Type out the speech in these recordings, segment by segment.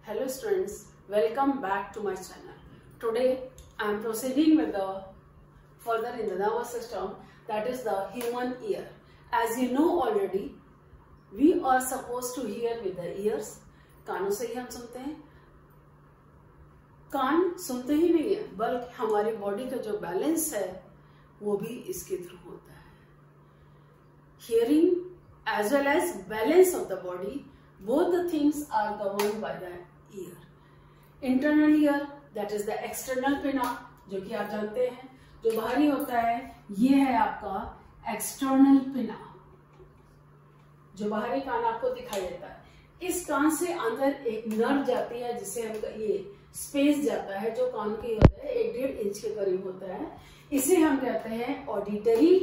Hello students, welcome back to my channel. Today I am proceeding with the further in the nervous system, that is the human ear. As you know already, we are supposed to hear with the ears. कानों से ही हम सुनते हैं. कान सुनते ही नहीं है, बल्कि हमारी बॉडी का जो बैलेंस है वो भी इसके थ्रू होता है. Hearing as well as balance of the body, both the things are governed by the ear. Internal ear, that is the external pinna, जो कि आप जानते हैं, जो बाहरी होता है, ये है आपका external pinna, जो बाहरी कान आपको दिखाई देता है. इस कान से अंदर एक नर्व जाती है जिसे हम ये स्पेस जाता है जो कान के होता है 1.5 इंच के करीब होता है. इसे हम कहते हैं auditory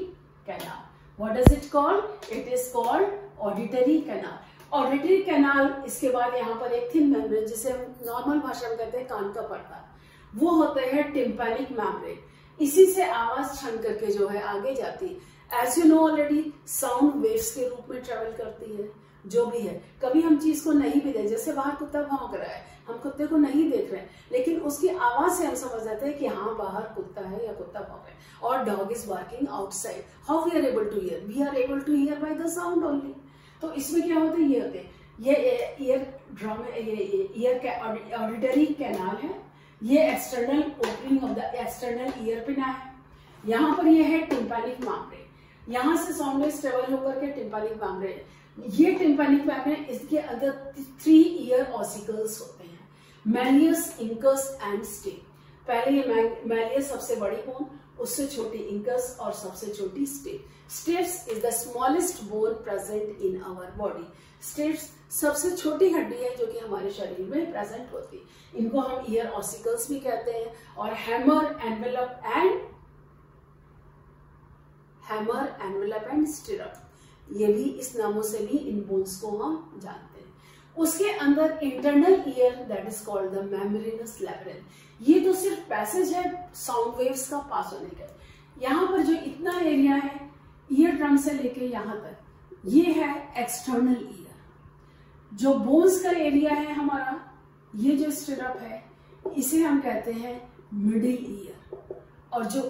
canal. What does it called? It is called auditory canal. Auditory canal, इसके बाद यहाँ पर एक थिन मेम्ब्रेन जिसे हम नॉर्मल भाषा में कहते हैं कान का पर्दा, वो होते हैं टिम्पैनिक मेम्ब्रेन. इसी से आवाज छन करके जो है आगे जाती है. As you know already, sound waves के रूप में ट्रेवल करती है. जो भी है, कभी हम चीज को नहीं भी देख, जैसे बाहर कुत्ता भौंक रहा है, हम कुत्ते को नहीं देख रहे हैं, लेकिन उसकी आवाज से हम समझ जाते हैं कि हाँ बाहर कुत्ता है या कुत्ता भौंक रहा है. और dog is barking outside. How we are able to hear? We are able to hear by the sound only. तो इसमें क्या होता है, ये होते हैं, ये ईयर ड्रम, ये ईयर का ऑडिटरी कैनाल है. ये external opening of the external ear pinna है. यहाँ पर ये है टिम्पैनिक मेम्ब्रेन. यहाँ से साउंड वेव्स ट्रेवल होकर के टिम्पैनिक मेम्ब्रेन. ये टिम्पैनिक मेम्ब्रेन, इसके अंदर 3 ईयर ऑसिकल्स होते हैं, मैलियस, इंकस एंड स्टेप. पहले ये मैलियस सबसे बड़ी बोन, उससे छोटी इंकस और सबसे छोटी step. Stapes is the smallest bone present in our body. Stapes सबसे छोटी हड्डी है जो कि हमारे शरीर में प्रेजेंट होती है. इनको हम ईयर ऑसिकल्स भी कहते हैं. और हैमर, एनवेलप एंड स्टिरप, ये भी इस नामों से भी इन बोन्स को हम जानते हैं. उसके अंदर internal ear, that is called the membranous labyrinth. ये तो सिर्फ पैसेज है साउंड वेव्स का पास होने का. यहाँ पर जो इतना एरिया है ईयर ड्रम से लेके यहाँ तक, ये है एक्सटर्नल ईयर. जो बोन्स का एरिया है हमारा, ये जो स्टिरप है, इसे हम कहते हैं मिडिल ईयर. और जो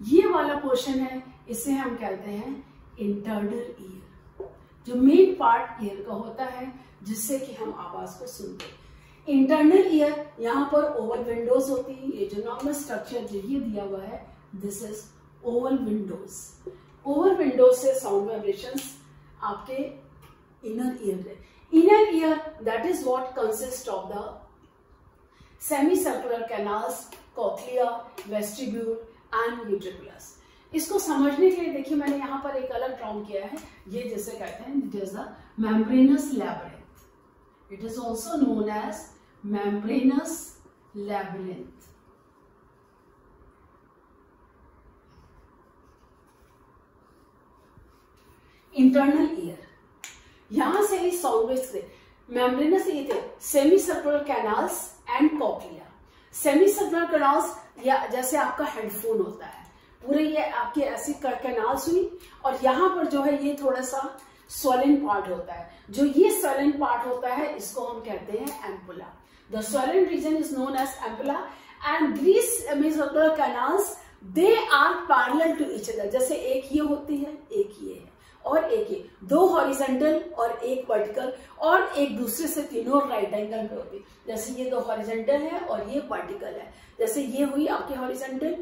ये वाला पोर्शन है, इसे हम कहते हैं इंटरनल ईयर, जो मेन पार्ट ईयर का होता है जिससे कि हम आवाज को सुनते हैं. इंटरनल ईयर, यहाँ पर ओवल विंडोज होती है. ये जो नॉर्मल स्ट्रक्चर जो ये दिया हुआ है, this is oval windows. Oval windows से साउंड वाइब्रेशंस आपके इनर ईयर है. Inner ear, that is what consist of the semi circular canals, cochlea, vestibule and utriculus. इसको समझने के लिए देखिए, मैंने यहाँ पर एक अलग ड्रॉ किया है. ये जैसे कहते हैं, it is the membranous labyrinth. It is also known as membranous labyrinth. Internal ear, यहां से ही साउंड वेव्स थे. मेम्ब्रेनस ये थे semi circular canals and cochlea. Semi circular canals, या जैसे आपका हेडफोन होता है, पूरे ये आपके ऐसी कैनाल्स हुई, और यहाँ पर जो है ये थोड़ा सा स्वेलन पार्ट होता है. जो ये स्वेलन पार्ट होता है, इसको हम कहते हैं ampulla. The swollen region is known as ampulla. And these semicircular canals, they are parallel to each other. जैसे एक ये होती है, एक ये है, और एक ये, 2 हॉरिजॉन्टल और एक वर्टिकल, और एक दूसरे से तीनों राइट एंगल पे होती है. जैसे ये 2 हॉरिजॉन्टल है और ये वर्टिकल है. जैसे ये हुई आपकी हॉरिजॉन्टल,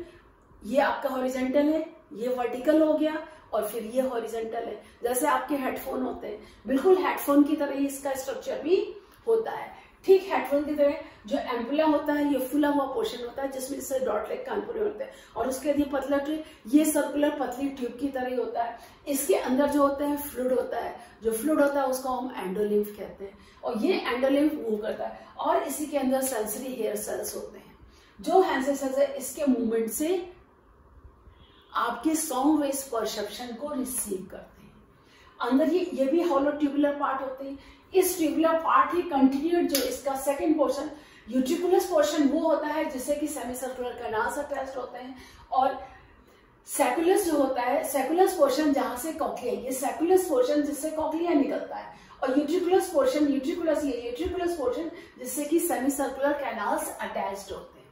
ये आपका हॉरिजॉन्टल है, ये वर्टिकल हो गया, और फिर ये हॉरिजॉन्टल है. जैसे आपके हेडफोन होते हैं, बिल्कुल हेडफोन की तरह ही इसका स्ट्रक्चर भी होता है. ठीक हेडफोन की तरह जो एम्पुला होता है, ये फुला हुआ पोर्शन होता है जिसमें से डॉट लाइक कान पूरे होते हैं, और उसके बाद ये पतला ट्यूब, ये सर्कुलर पतली ट्यूब की तरह ही होता है. इसके अंदर जो होता है फ्लूइड होता है. जो फ्लूइड होता है उसको हम एंडोलिम्फ कहते हैं, और ये एंडोलिम्फ मूव करता है. और इसी के अंदर सेंसरी हेयर सेल्स होते हैं, जो हेयर सेल्स है, इसके मूवमेंट से आपके साउंड वेव्स परसेप्शन को रिसीव करते हैं. अंदर ये भी हॉलो ट्यूबुलर पार्ट होते हैं. इस ट्यूबुलर पार्ट ही कंटिन्यूड, जो इसका सेकंड पोर्शन यूट्रिकुलस पोर्शन, वो होता है जिससे कि सेमी सर्कुलर कैनाल्स अटैच्ड होते हैं. और सेकुलस जो होता है, सेकुलस पोर्शन जहां से कॉक्लिया, ये सेकुलस पोर्शन जिससे कॉक्लिया निकलता है, और यूट्रिकुलस पोर्शन, यूट्रिकुलस पोर्शन जिससे कि सेमी सर्कुलर कैनाल्स अटैच्ड होते हैं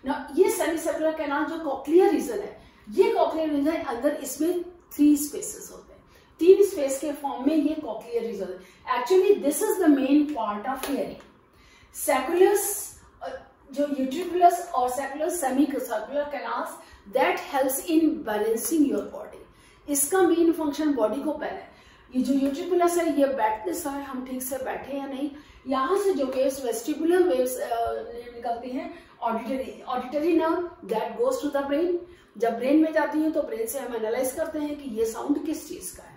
ना। ये सेमी सर्कुलर कैनाल जो कॉक्लियर रीजन है, ये कॉक्लियर रीजन अंदर इसमें 3 स्पेसेस होते हैं, 3 स्पेस के फॉर्म में ये कॉक्लियर रीजन है। Actually this is the main part of hearing. Sacculus जो यूट्रिकुलस और sacculus semi circular canals that helps in balancing your body. इसका मेन फंक्शन बॉडी को पहले, ये जो यूट्रिकुलस है ये बैठते समय हम ठीक से बैठे या नहीं, यहाँ से जो वेव्स वेस्टिबुलर वेव्स निकलती हैं, auditory nerve that goes to the brain. जब ब्रेन में जाती है तो ब्रेन से हम एनालाइज करते हैं कि ये साउंड किस चीज का है।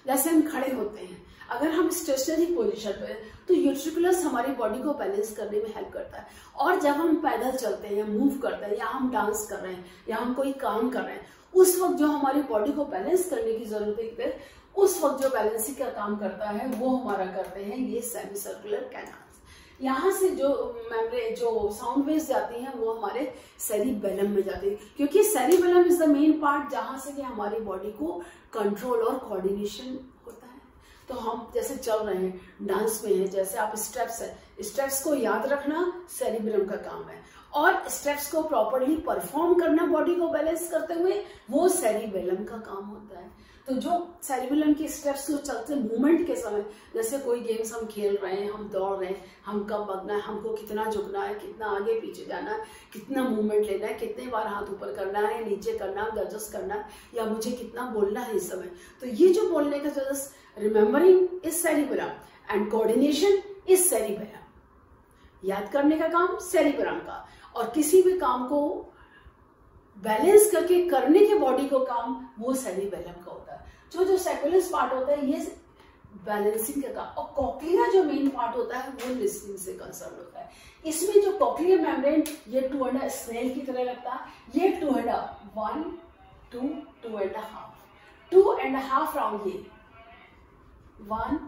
जैसे हम खड़े होते हैं, अगर हम स्टेशनरी पोजीशन पे तो यूट्रिकुलस हमारी बॉडी को बैलेंस करने में हेल्प करता है। और जब हम पैदल चलते हैं, मूव करते हैं, या हम डांस कर रहे हैं, या हम कोई काम कर रहे हैं, उस वक्त जो हमारी बॉडी को बैलेंस करने की जरूरत है, उस वक्त जो बैलेंसिंग का काम करता है वो हमारा करते हैं ये सेमी सर्कुलर कैनाल्स। यहाँ से जो मेम्ब्रेन जो साउंड वेव्स जाती हैं वो हमारे सेरिबेलम में जाती है, क्योंकि cerebellum is the main part जहां से कि हमारी बॉडी को कंट्रोल और कोऑर्डिनेशन होता है। तो हम जैसे चल रहे हैं, डांस में है, जैसे आप स्टेप्स है, स्टेप्स को याद रखना सेरिबेलम का काम है, और स्टेप्स को प्रॉपरली परफॉर्म करना बॉडी को बैलेंस करते हुए वो सेरिबेलम का काम होता है। तो जो सेरिबेलम के स्टेप्स जो चलते हैं मूवमेंट के समय, जैसे कोई गेम्स हम खेल रहे हैं, हम दौड़ रहे हैं, हम कब भागना है, हमको कितना झुकना है, कितना आगे पीछे जाना है, कितना मूवमेंट लेना है, कितने बार हाथ ऊपर करना है, नीचे करना है, एडजस्ट करना है, या मुझे कितना बोलना है इस समय। तो ये जो बोलने का just remembering is cerebellum and coordination is cerebellum. याद करने का काम सेरिबेलम का, और किसी भी काम को बैलेंस करके करने के बॉडी को काम वो सेरिबेलम का होता है। जो सैकुलस पार्ट होता है ये बैलेंसिंग का काम, और कॉक्लिया जो मेन पार्ट होता है वो लिसनिंग से कंसर्न होता है। इसमें जो कॉक्लियर मेम्ब्रेन ये 2.5 स्नेल की तरह लगता है, ये 2.5 1 2 2.5 2.5 राउंड, ये 1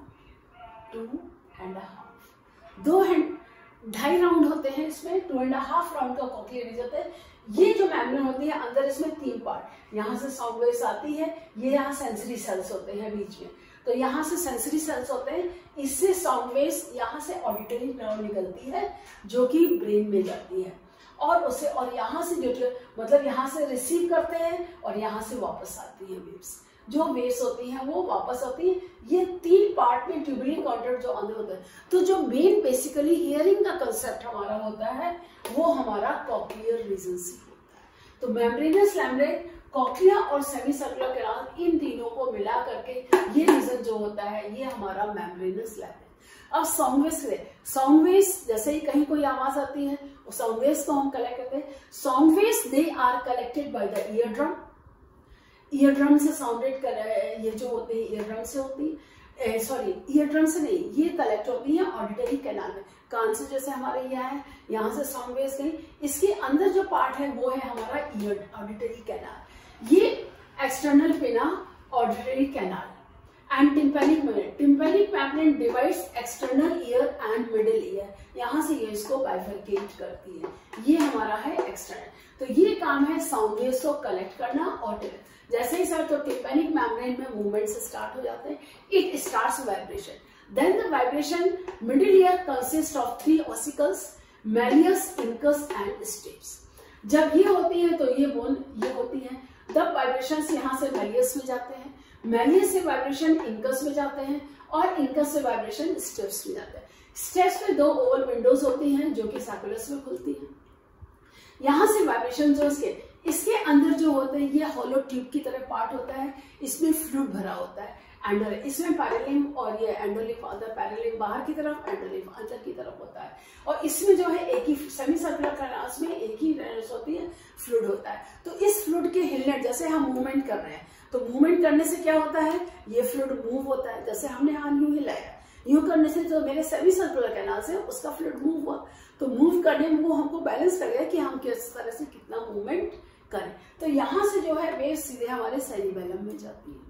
2.5 2.5 राउंड होते हैं इसमें, 2.5 राउंड का कॉक्लियर रीजन होता है। ये जो मेम्ब्रेन होती है अंदर इसमें 3 पार्ट, यहाँ से साउंड वेव्स आती है, ये यहाँ सेंसरी सेल्स होते हैं बीच में, तो यहाँ से सेंसरी सेल्स होते हैं, इससे साउंड वेव्स यहाँ से ऑडिटरी नर्व निकलती है जो कि ब्रेन में जाती है, और उसे और यहाँ से जो मतलब यहाँ से रिसीव करते हैं और यहाँ से वापस आती है वेव्स। जो वेव्स होती हैं वो वापस आती है। ये 3 पार्ट में ट्यूबुलर कॉन्ट्रैक्ट जो अंदर होता है। तो जो मेन बेसिकली हियरिंग का कंसेप्ट हमारा होता है वो हमारा कॉक्लियर रीजन से होता है। तो मेम्ब्रेनस मेम्ब्रेन, कॉक्लिया और सेमी सर्कुलर कैनाल, इन तीनों को मिला करके ये रीजन जो होता है ये हमारा मेम्ब्रेनस मेम्ब्रेन। अब साउंड वेव्स जैसे ही कहीं कोई आवाज आती है साउंड वेव्स को हम कलेक्ट करते हैं। Sound waves they are collected by the ear drum. Ear drum से साउंडेड ये जो होते हैं ईयर ड्रम से होती है, सॉरी ईयर ड्रम से नहीं, ये कलेक्ट होती है ऑडिटरी कैनाल में। कान से जैसे हमारे यहाँ से साउंड वेव्स गई, इसके अंदर जो पार्ट है वो है हमारा ईयर ऑडिटरी कैनाल। ये एक्सटर्नल पिना auditory canal and tympanic membrane. Tympanic membrane divides external ear and middle ear, यहाँ से ये इसको बाइफरकेट करती है, ये हमारा है एक्सटर्नल। तो ये काम है साउंड वेव्स को कलेक्ट करना। और जैसे ही सर तो टिम्पैनिक मेम्ब्रेन में मूवमेंट से स्टार्ट हो जाते हैं, it starts vibration, then the vibration middle ear consist of 3 ossicles, malleus, incus and stapes. जब ये होती है तो ये बोन ये होती है, तब वाइब्रेशंस यहाँ से मैलियस में जाते हैं, मैलियस से वाइब्रेशन इंकस में जाते हैं, और इंकस से वाइब्रेशन स्टेप्स में जाते हैं। स्टेप्स में 2 ओवल विंडोज होती हैं जो कि सैकुलस में खुलती हैं। यहाँ से वाइब्रेशन जो इसके अंदर जो होते हैं ये हॉलो ट्यूब की तरह पार्ट होता है, इसमें फ्लूइड भरा होता है एंडर, इसमें पैरालिम और ये एंडोलिम अंदर, पैरालिम बाहर की तरफ, एंडोलिम अंदर की तरफ होता है। और इसमें जो है एक ही सेमी सर्कुलर कैनाल्स में एक ही होती है, फ्लूइड होता है। तो इस फ्लूइड के हिलने, जैसे हम मूवमेंट कर रहे हैं तो मूवमेंट करने से क्या होता है, ये फ्लूइड मूव होता है। जैसे हमने हाथ यूं हिलाया, यूं करने से जो मेरे सेमी सर्कुलर कैनाल से उसका फ्लूइड मूव हुआ, तो मूव करने में वो हमको बैलेंस करेगा कि हम किस तरह से कितना मूवमेंट करें। तो यहाँ से जो है वेव सीधे हमारे सेरिबेलम में जाती है।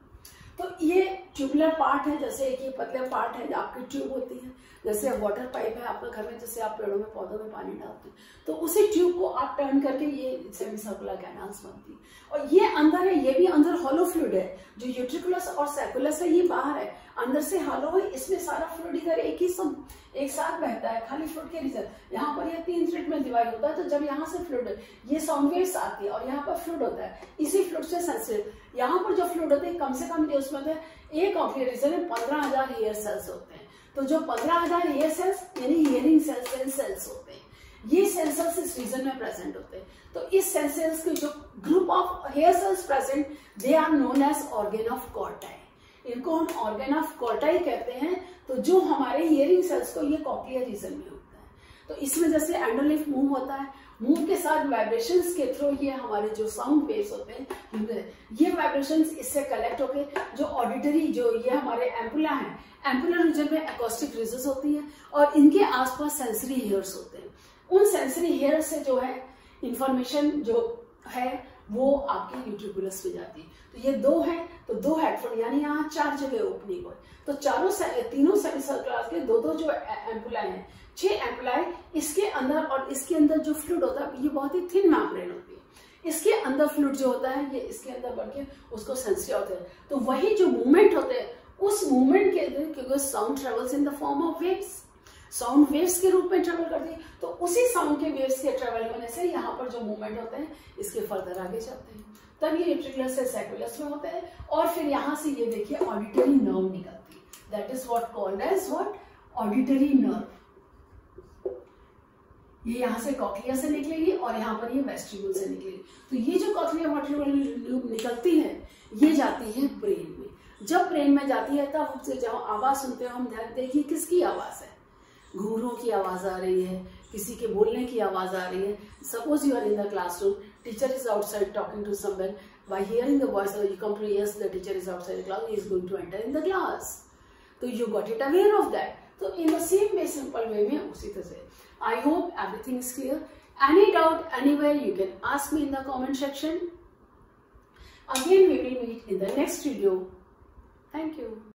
तो ये ट्यूबुलर पार्ट है, जैसे एक ये पतले पार्ट है आपकी ट्यूब होती है, जैसे वाटर पाइप है आपका घर में, जैसे आप पेड़ों में पौधों में पानी डालते हैं, तो उसी ट्यूब को आप टर्न करके ये सेमी सर्कुलर कैनाल्स बनती है। और ये अंदर है, ये भी अंदर हॉलो फ्लूइड है, जो यूट्रिकुलस और सैकुलस है ये बाहर है, अंदर से हॉलो है, इसमें सारा फ्लूइड इधर एक साथ बहता है, खाली फ्लूइड के रीजन। यहाँ पर ये 3 स्ट्रिट में डिवाइड होता है, तो जब यहाँ से फ्लूइड ये साउंड वेव्स आती है और यहाँ पर फ्लूइड होता है, इसी फ्लूइड से सेंसिटिव। यहाँ पर जो फ्लूइड होते हैं कम से कम उसमें एक कॉक्लियर रीजन में 15,000 हेयर सेल्स होते हैं। तो जो 15,000 हेयर सेल्स यानी हियरिंग सेल्स होते हैं, ये सेल सेल्स इस रीजन में प्रेजेंट होते हैं। तो इस सेल सेल्स के जो group of hair cells present, they are known as organ of Corti. इनको हम ऑर्गन ऑफ कॉर्टाई कहते हैं। तो जो हमारे हियरिंग सेल्स को ये कॉक्लियर रीजन में होता है। तो इसमें जैसे एंडोलिफ मूव होता है, मूव के साथ वाइब्रेशंस के थ्रू ये हमारे जो साउंड वेव्स होते हैं, ये वाइब्रेशंस इससे कलेक्ट होके जो ऑडिटरी, जो ये हमारे एम्पुला है, एम्पुलर रीजन में एकॉस्टिक रिजेस होती है और इनके आसपास सेंसरी हेयर्स होते हैं। उन सेंसरी हेयर से जो है इंफॉर्मेशन जो है वो आपके यूट्रिकुलस पे जाती है। तो ये 2 है, तो 2 हेडफोन, यानी यहाँ 4 जगह ओपनिंग हो। तो तीनों सेमी सर्कुलर के 2 जो एम्पुला है, 6 एम्पुला है, इसके अंदर और इसके अंदर जो फ्लूइड होता है ये बहुत ही थिन मेम्ब्रेन होती है। इसके अंदर फ्लूइड जो होता है ये इसके अंदर बढ़ के उसको सेंसरी होते हैं। तो वही जो मूवमेंट होते हैं उस मूवमेंट के अंदर, क्योंकि sound travels in the form of waves, sound waves के रूप में ट्रेवल करती है, तो उसी साउंड के वेव्स के ट्रेवल होने से यहाँ पर जो मूवमेंट होते हैं इसके फर्दर आगे जाते हैं, तब ये यूट्रिकुलस से सैकुलस में होते हैं। और फिर यहाँ से ये देखिए ऑडिटरी नर्व निकलती है, that is what called as what auditory nerve. ये यहाँ से कॉक्लिया से निकलेगी और यहाँ पर ये वेस्टिब्यूल से निकलेगी। तो ये जो कॉक्लिया वेस्टिब्यूल निकलती है ये जाती है ब्रेन में। जब ब्रेन में जाती है तब जब आवाज सुनते हो हम ध्यान देखिए किसकी आवाज है, घूरों की आवाज आ रही है, किसी के बोलने की आवाज आ रही है। Suppose you are in the classroom, teacher is outside talking to someone, by hearing the voice you come to yes the teacher is outside the class, he is going to enter in the class. तो you got it aware of that. तो in the same way, simple way में उसी तरह से। I hope everything is clear. Any doubt anywhere you can ask me in the comment section. Again we will meet in the next video. Thank you.